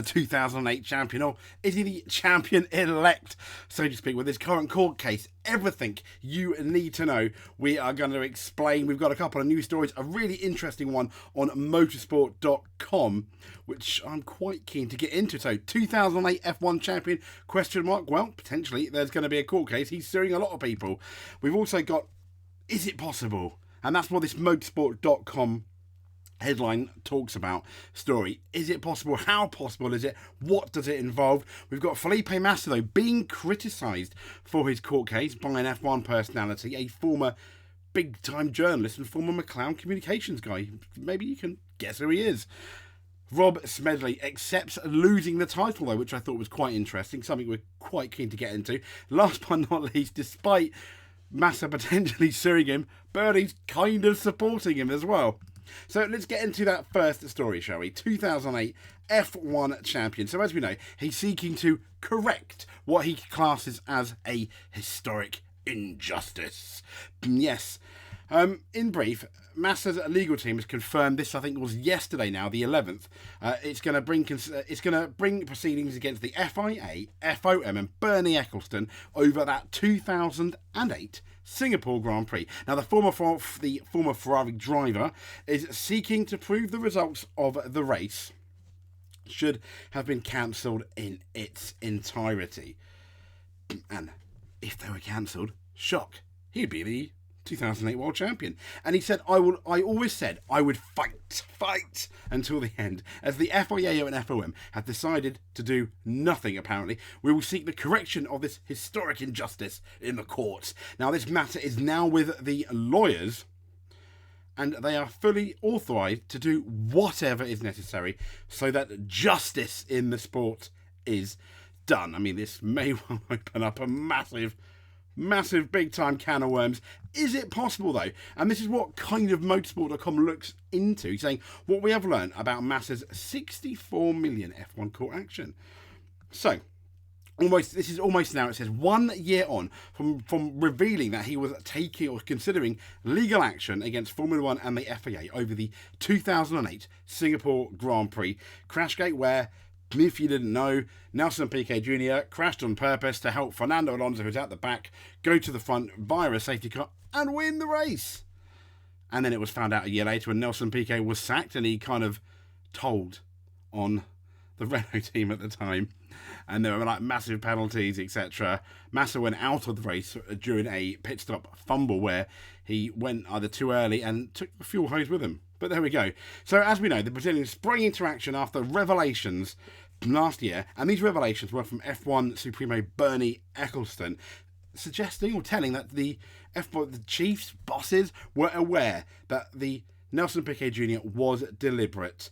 the 2008 champion, or is he the champion-elect, so to speak, with his current court case? Everything you need to know, we are going to explain. We've got a couple of news stories, a really interesting one on motorsport.com, which I'm quite keen to get into. So, 2008 F1 champion, question mark? Well, potentially there's going to be a court case. He's suing a lot of people. We've also got, is it possible? And that's what this motorsport.com headline talks about. Story, is it possible? How possible is it? What does it involve? We've got Felipe Massa, though, being criticised for his court case by an F1 personality, a former big-time journalist and former McLaren communications guy. Maybe you can guess who he is. Rob Smedley accepts losing the title, though, which I thought was quite interesting, something we're quite keen to get into. Last but not least, despite Massa potentially suing him, Bernie's kind of supporting him as well. So let's get into that first story, shall we? 2008 F1 champion. So as we know, he's seeking to correct what he classes as a historic injustice. Yes. In brief, Massa's legal team has confirmed this. I think it was yesterday now, the 11th. It's going to bring proceedings against the FIA, FOM, and Bernie Ecclestone over that 2008 Singapore Grand Prix. Now, the former Ferrari driver is seeking to prove the results of the race should have been cancelled in its entirety. And if they were cancelled, shock, he'd be the 2008 world champion. And he said, I always said I would fight until the end. As the FIA and FOM have decided to do nothing, apparently, we will seek the correction of this historic injustice in the courts. Now, this matter is now with the lawyers, and they are fully authorised to do whatever is necessary so that justice in the sport is done. I mean, this may well open up a massive big time can of worms. Is it possible, though? And this is what kind of motorsport.com looks into, saying what we have learned about Massa's 64 million F1 court action. So this is almost now, it says 1 year on from revealing that he was taking or considering legal action against Formula One and the FIA over the 2008 Singapore Grand Prix crashgate, where, if you didn't know, Nelson Piquet Jr. crashed on purpose to help Fernando Alonso, who's at the back, go to the front via a safety car and win the race. And then it was found out a year later when Nelson Piquet was sacked, and he kind of told on the Renault team at the time. And there were like massive penalties, etc. Massa went out of the race during a pit stop fumble where he went either too early and took the fuel hose with him. But there we go. So as we know, the Brazilians sprang into action after revelations last year, and these revelations were from F1 Supremo Bernie Ecclestone, suggesting or telling that the chiefs, bosses, were aware that the Nelson Piquet Jr. was deliberate,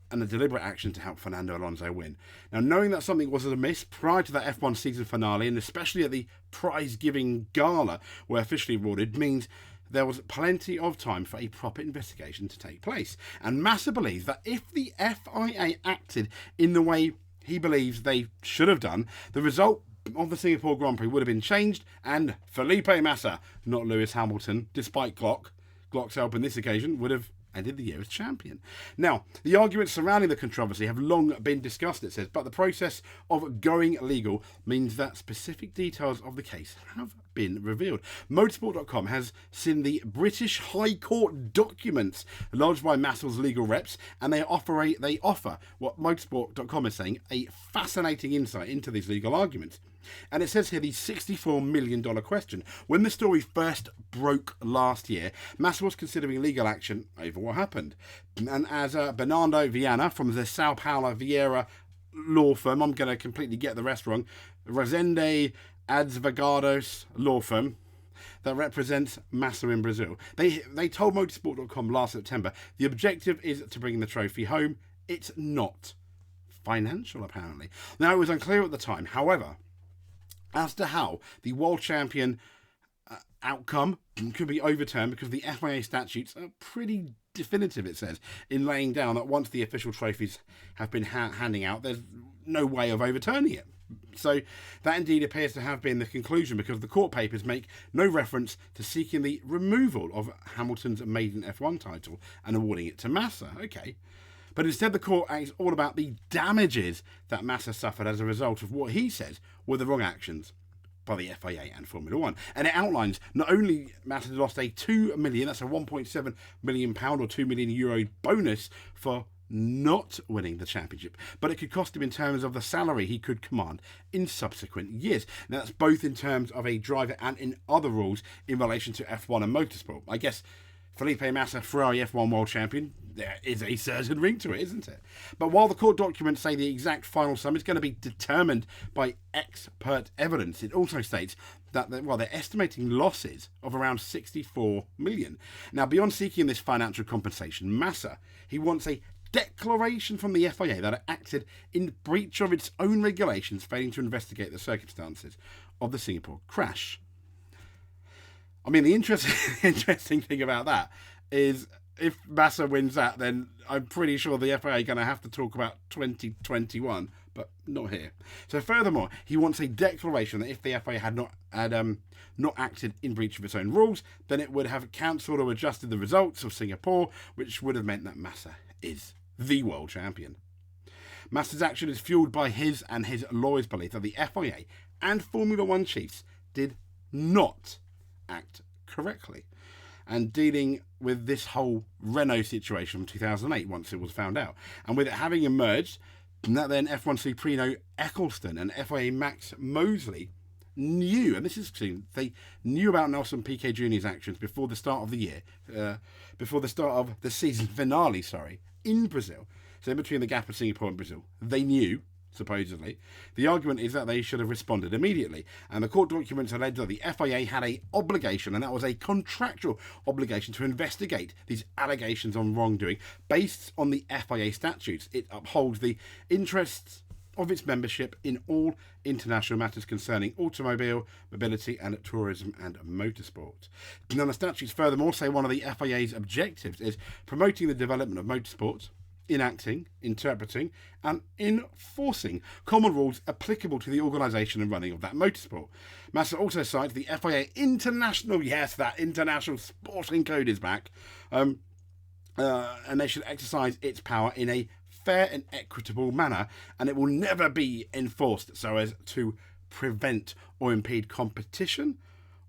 and a deliberate action to help Fernando Alonso win. Now, knowing that something was amiss prior to that F1 season finale, and especially at the prize-giving gala where officially awarded, means there was plenty of time for a proper investigation to take place. And Massa believes that if the FIA acted in the way he believes they should have done, the result of the Singapore Grand Prix would have been changed, and Felipe Massa, not Lewis Hamilton, despite Glock's help on this occasion, would have ended the year as champion. Now, the arguments surrounding the controversy have long been discussed, it says, but the process of going legal means that specific details of the case have been revealed. Motorsport.com has seen the British High Court documents lodged by Massa's legal reps, and they offer what Motorsport.com is saying, a fascinating insight into these legal arguments. And it says here the $64 million question. When the story first broke last year, Massa was considering legal action over what happened. And as Bernardo Viana from the Sao Paulo Vieira law firm, I'm going to completely get the rest wrong, Resende Advogados law firm that represents Massa in Brazil, they told Motorsport.com last September the objective is to bring the trophy home. It's not financial, apparently. Now, it was unclear at the time, however, as to how the world champion outcome could be overturned, because the FIA statutes are pretty definitive, it says, in laying down that once the official trophies have been handing out, there's no way of overturning it. So that indeed appears to have been the conclusion, because the court papers make no reference to seeking the removal of Hamilton's maiden F1 title and awarding it to Massa. Okay. But instead, the court asks all about the damages that Massa suffered as a result of what he says were the wrong actions by the FIA and Formula One. And it outlines not only Massa lost a £2 million, that's a £1.7 million or €2 million bonus for not winning the championship, but it could cost him in terms of the salary he could command in subsequent years. Now, that's both in terms of a driver and in other rules in relation to F1 and motorsport. I guess Felipe Massa, Ferrari F1 world champion, there is a certain ring to it, isn't it? But while the court documents say the exact final sum is going to be determined by expert evidence, it also states that they're estimating losses of around 64 million. Now, beyond seeking this financial compensation, Massa, he wants a declaration from the FIA that it acted in breach of its own regulations, failing to investigate the circumstances of the Singapore crash. I mean, the interesting thing about that is if Massa wins that, then I'm pretty sure the FIA are going to have to talk about 2021, but not here. So furthermore, he wants a declaration that if the FIA had not acted in breach of its own rules, then it would have cancelled or adjusted the results of Singapore, which would have meant that Massa is the world champion. Massa's action is fueled by his and his lawyers' belief that the FIA and Formula One chiefs did not act correctly, and dealing with this whole Renault situation from 2008 once it was found out, and with it having emerged that then F1 Supremo Eccleston and FIA Max Mosley knew, and this is true, they knew about Nelson Piquet Jr.'s actions before the start of the year, before the start of the season finale, in Brazil. So in between the gap of Singapore and Brazil, they knew, supposedly. The argument is that they should have responded immediately, and the court documents allege that the FIA had an obligation, and that was a contractual obligation, to investigate these allegations on wrongdoing based on the FIA statutes. It upholds the interests of its membership in all international matters concerning automobile, mobility and tourism and motorsport. Now, the statutes furthermore say one of the FIA's objectives is promoting the development of motorsport, enacting, interpreting and enforcing common rules applicable to the organisation and running of that motorsport. Massa also cites the FIA International, yes, that International Sporting Code is back, and they should exercise its power in a fair and equitable manner, and it will never be enforced so as to prevent or impede competition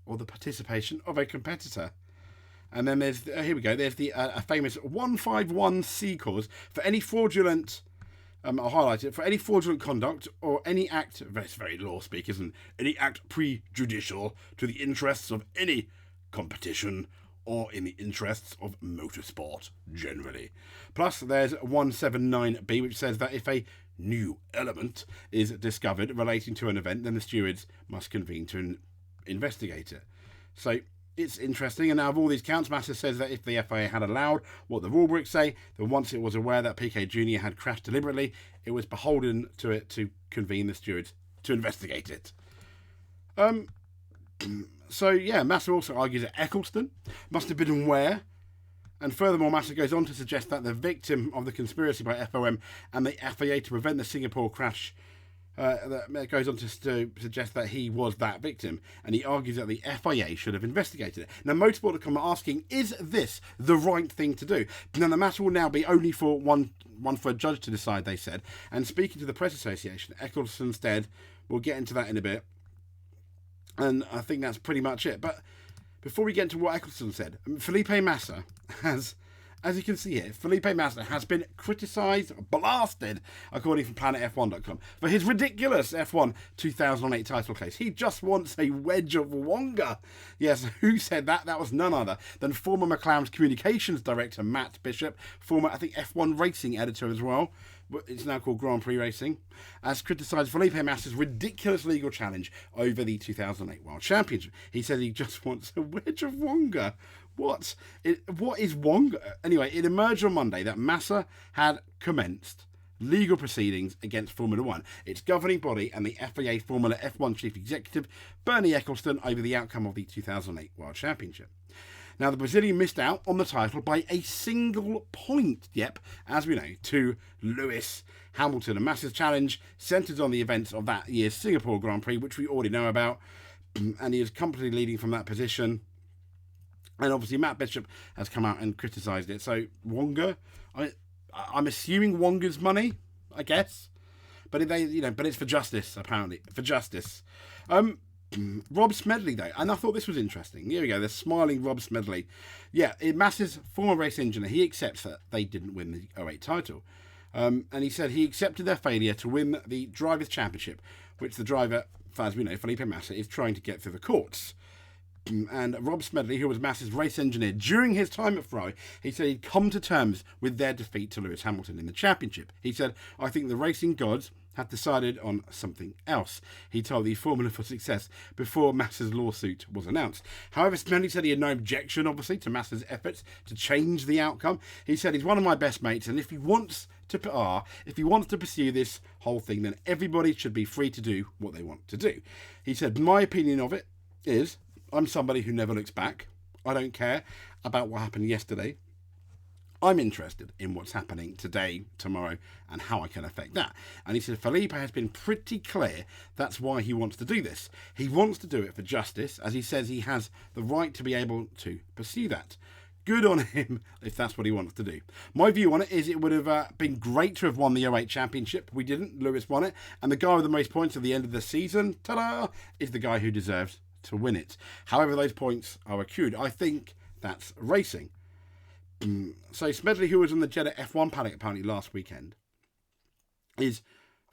or the participation of a competitor. And then there's, here we go, there's the famous 151C clause for any fraudulent, I'll highlight it, for any fraudulent conduct or any act, it's very law speak, isn't it? Any act prejudicial to the interests of any competition or in the interests of motorsport generally. Plus, there's 179B, which says that if a new element is discovered relating to an event, then the stewards must convene to investigate it. So it's interesting, and out of all these counts, Massa says that if the FIA had allowed what the rulebooks say, then once it was aware that Piquet Jr. had crashed deliberately, it was beholden to it to convene the stewards to investigate it. So, yeah, Massa also argues that Eccleston must have been aware, and furthermore, Massa goes on to suggest that the victim of the conspiracy by FOM and the FIA to prevent the Singapore crash, that goes on to suggest that he was that victim, and he argues that the FIA should have investigated it. Now, Motorsport.com are asking, is this the right thing to do? Now, the matter will now be only for one for a judge to decide, they said, and speaking to the Press Association, Eccleston said, we'll get into that in a bit, and I think that's pretty much it. But before we get into what Eccleston said, Felipe Massa has, as you can see here, Felipe Massa has been criticised, blasted, according to PlanetF1.com, for his ridiculous F1 2008 title case. He just wants a wedge of Wonga. Yes, who said that? That was none other than former McLaren's communications director, Matt Bishop, former, I think, F1 racing editor as well. It's now called Grand Prix Racing, has criticised Felipe Massa's ridiculous legal challenge over the 2008 World Championship. He said he just wants a wedge of Wonga. What is Wonga? Anyway, it emerged on Monday that Massa had commenced legal proceedings against Formula One, its governing body, and the FIA Formula F1 chief executive, Bernie Eccleston, over the outcome of the 2008 World Championship. Now, the Brazilian missed out on the title by a single point, as we know, to Lewis Hamilton. A massive challenge centred on the events of that year's Singapore Grand Prix, which we already know about, and he is comfortably leading from that position. And obviously, Matt Bishop has come out and criticised it. So, Wonga, I'm assuming Wonga's money, I guess. But but it's for justice, apparently. For justice. Rob Smedley, though, and I thought this was interesting. Here we go, the smiling Rob Smedley. Yeah, Massa's former race engineer, he accepts that they didn't win the '08 title. And he said he accepted their failure to win the Drivers' Championship, which the driver, as we know, Felipe Massa, is trying to get through the courts. And Rob Smedley, who was Massa's race engineer during his time at Ferrari, he said he'd come to terms with their defeat to Lewis Hamilton in the championship. He said, I think the racing gods have decided on something else. He told the Formula for Success before Massa's lawsuit was announced. However, Smedley said he had no objection, obviously, to Massa's efforts to change the outcome. He said he's one of my best mates, and if he wants to pursue this whole thing, then everybody should be free to do what they want to do. He said, my opinion of it is, I'm somebody who never looks back. I don't care about what happened yesterday. I'm interested in what's happening today, tomorrow, and how I can affect that. And he said Felipe has been pretty clear that's why he wants to do this. He wants to do it for justice, as he says he has the right to be able to pursue that. Good on him if that's what he wants to do. My view on it is it would have been great to have won the '08 championship. We didn't. Lewis won it. And the guy with the most points at the end of the season, ta-da, is the guy who deserves to win it. However, those points are accrued. I think that's racing. So Smedley, who was on the Jeddah F1 paddock apparently last weekend, is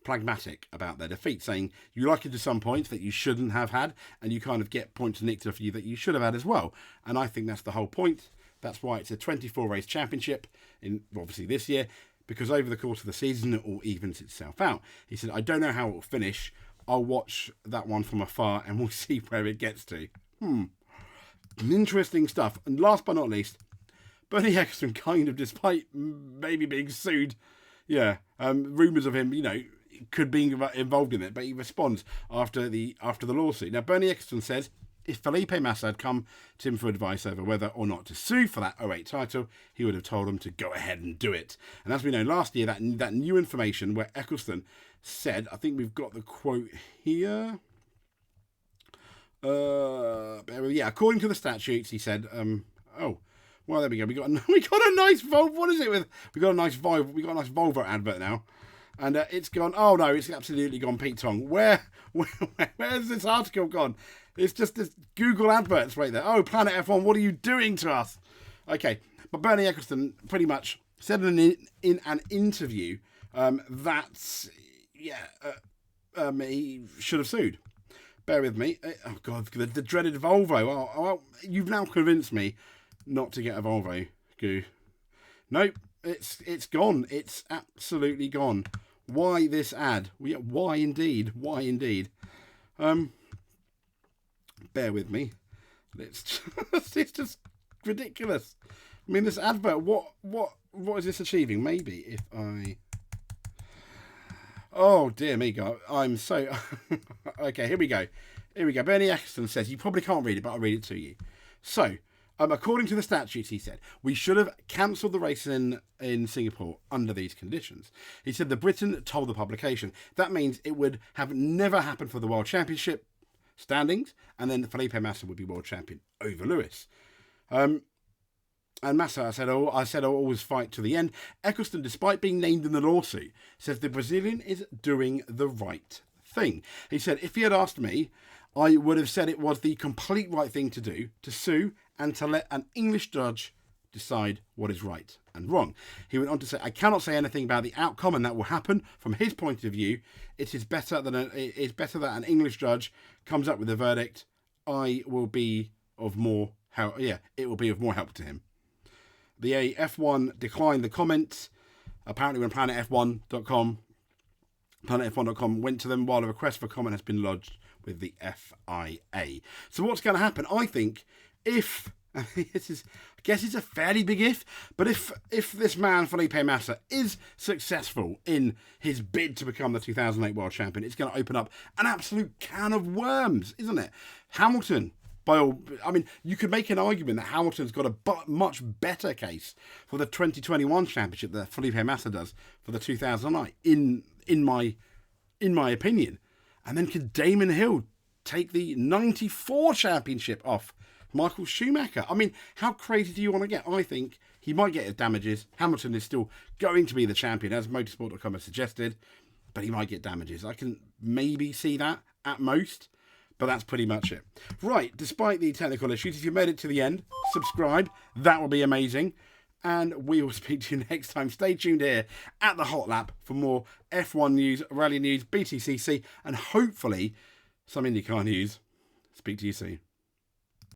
pragmatic about their defeat, saying you like it to some points that you shouldn't have had, and you kind of get points nicked off you that you should have had as well. And I think that's the whole point. That's why it's a 24 race championship in obviously this year, because over the course of the season it all evens itself out. He said, I don't know how it will finish. I'll watch that one from afar and we'll see where it gets to. Interesting stuff. And last but not least, Bernie Ecclestone kind of, despite maybe being sued, rumours of him, could be involved in it, but he responds after the lawsuit. Now, Bernie Ecclestone says if Felipe Massa had come to him for advice over whether or not to sue for that '08 title, he would have told him to go ahead and do it. And as we know, last year, that new information where Ecclestone said, I think we've got the quote here. According to the statutes, he said, well, there we go. We got a nice Volvo. What is it with? We got a nice Volvo advert now, and it's gone. Oh no, it's absolutely gone Pete Tong. Where's this article gone? It's just this Google adverts right there. Oh, Planet F1, what are you doing to us? Okay, but Bernie Ecclestone pretty much said in an interview that he should have sued. Bear with me. Oh God, the dreaded Volvo. Oh, you've now convinced me not to get a Volvo. Goo. Nope, it's gone. It's absolutely gone. Why this ad? Why indeed? Why indeed? Bear with me. It's just ridiculous. I mean, this advert. What is this achieving? Maybe if I. Oh dear me, God. I'm so. Okay, here we go. Bernie Ecclestone says you probably can't read it, but I'll read it to you. So. According to the statutes, he said, we should have cancelled the race in Singapore under these conditions. He said the Britain told the publication. That means it would have never happened for the World Championship standings, and then Felipe Massa would be world champion over Lewis. And Massa, I said I'll always fight to the end. Ecclestone, despite being named in the lawsuit, says the Brazilian is doing the right thing. He said, if he had asked me, I would have said it was the complete right thing to do, to sue and to let an English judge decide what is right and wrong. He went on to say, I cannot say anything about the outcome, and that will happen. From his point of view, it is better that an English judge comes up with a verdict. I will be of more help. Yeah, it will be of more help to him. The F1 declined the comments. Apparently, when planetf1.com went to them, while a request for comment has been lodged with the FIA. So what's going to happen? I think I guess it's a fairly big if, but if this man, Felipe Massa, is successful in his bid to become the 2008 world champion, it's going to open up an absolute can of worms, isn't it? Hamilton, you could make an argument that Hamilton's got a much better case for the 2021 championship that Felipe Massa does for the 2009, in my opinion. And then could Damon Hill take the 94 championship off Michael Schumacher? I mean, how crazy do you want to get? I think He might get his damages. Hamilton is still going to be the champion, as Motorsport.com has suggested, but he might get damages. I can maybe see that at most, but that's pretty much it. Right, despite the technical issues, if you made it to the end, subscribe. That will be amazing. And we will speak to you next time. Stay tuned here at the Hot Lap for more F1 news, rally news, BTCC, and hopefully some IndyCar news. Speak to you soon.